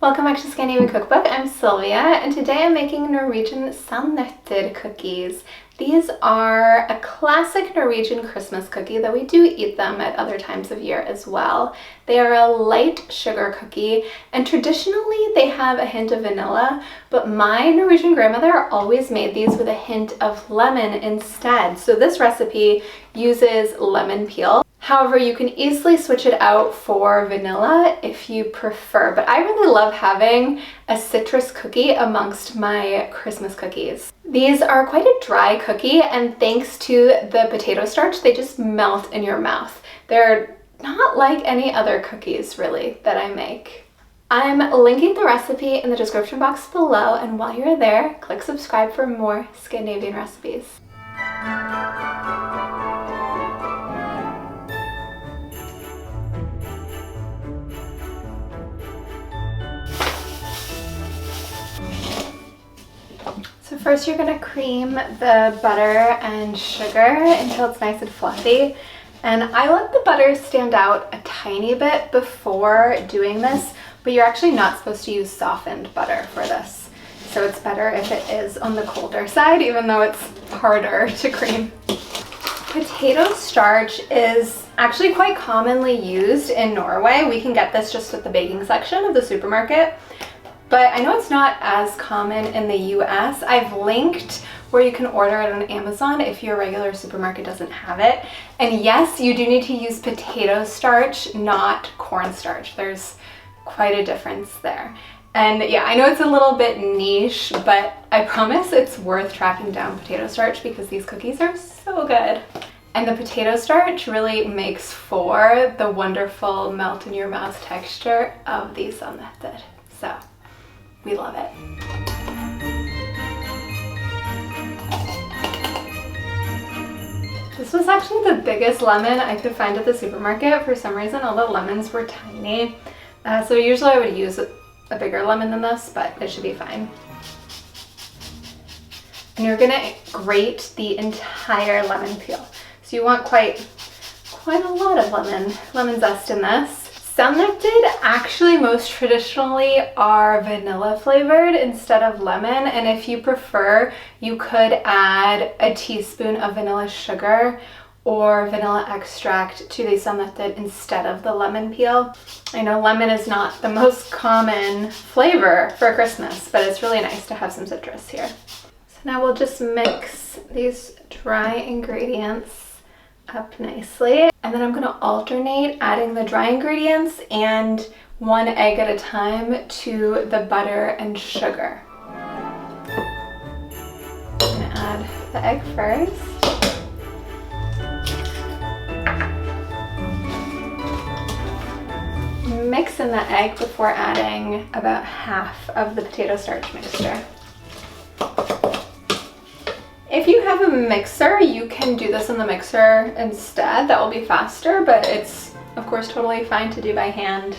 Welcome back to Scandinavian Cookbook. I'm Sylvia, and today I'm making Norwegian Sandnøtter cookies. These are a classic Norwegian Christmas cookie, though we do eat them at other times of year as well. They are a light sugar cookie, and traditionally they have a hint of vanilla, but my Norwegian grandmother always made these with a hint of lemon instead. So this recipe uses lemon peel. However, you can easily switch it out for vanilla if you prefer, but I really love having a citrus cookie amongst my Christmas cookies. These are quite a dry cookie, and thanks to the potato starch, they just melt in your mouth. They're not like any other cookies, really, that I make. I'm linking the recipe in the description box below, and while you're there, click subscribe for more Scandinavian recipes. So first you're going to cream the butter and sugar until it's nice and fluffy. And I let the butter stand out a tiny bit before doing this, but you're actually not supposed to use softened butter for this. So it's better if it is on the colder side, even though it's harder to cream. Potato starch is actually quite commonly used in Norway. We can get this just at the baking section of the supermarket. But I know it's not as common in the US. I've linked where you can order it on Amazon if your regular supermarket doesn't have it. And yes, you do need to use potato starch, not cornstarch. There's quite a difference there. And yeah, I know it's a little bit niche, but I promise it's worth tracking down potato starch because these cookies are so good. And the potato starch really makes for the wonderful melt in your mouth texture of these sandnøtter. So we love it. This was actually the biggest lemon I could find at the supermarket. For some reason, all the lemons were tiny. So usually I would use a bigger lemon than this, but it should be fine. And you're gonna grate the entire lemon peel. So you want quite a lot of lemon zest in this. Sandnøtter actually most traditionally are vanilla flavored instead of lemon, and if you prefer, you could add a teaspoon of vanilla sugar or vanilla extract to the sandnøtter instead of the lemon peel. I know lemon is not the most common flavor for Christmas, but it's really nice to have some citrus here. So now we'll just mix these dry ingredients up nicely, and then I'm going to alternate adding the dry ingredients and one egg at a time to the butter and sugar. I'm going to add the egg first. Mix in the egg before adding about half of the potato starch mixture. If you have a mixer, you can do this in the mixer instead. That will be faster, but it's of course totally fine to do by hand.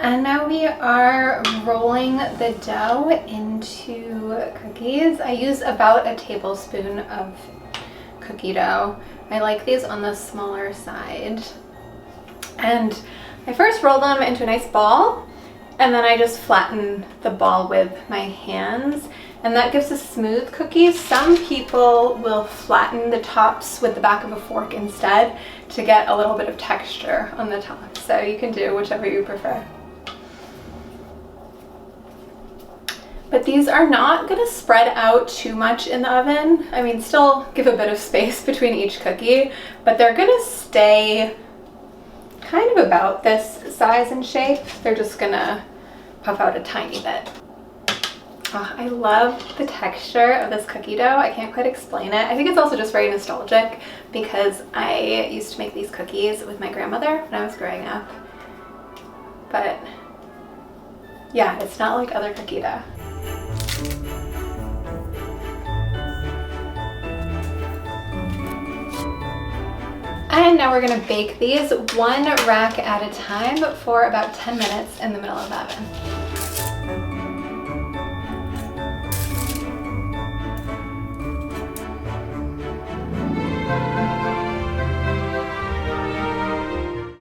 And now we are rolling the dough into cookies. I use about a tablespoon of cookie dough. I like these on the smaller side. And I first roll them into a nice ball, and then I just flatten the ball with my hands. And that gives a smooth cookie. Some people will flatten the tops with the back of a fork instead to get a little bit of texture on the top. So you can do whichever you prefer. But these are not going to spread out too much in the oven. I mean, still give a bit of space between each cookie, but they're going to stay kind of about this size and shape. They're just going to puff out a tiny bit. Oh, I love the texture of this cookie dough. I can't quite explain it. I think it's also just very nostalgic because I used to make these cookies with my grandmother when I was growing up. But yeah, it's not like other cookie dough. And now we're gonna bake these one rack at a time for about 10 minutes in the middle of the oven.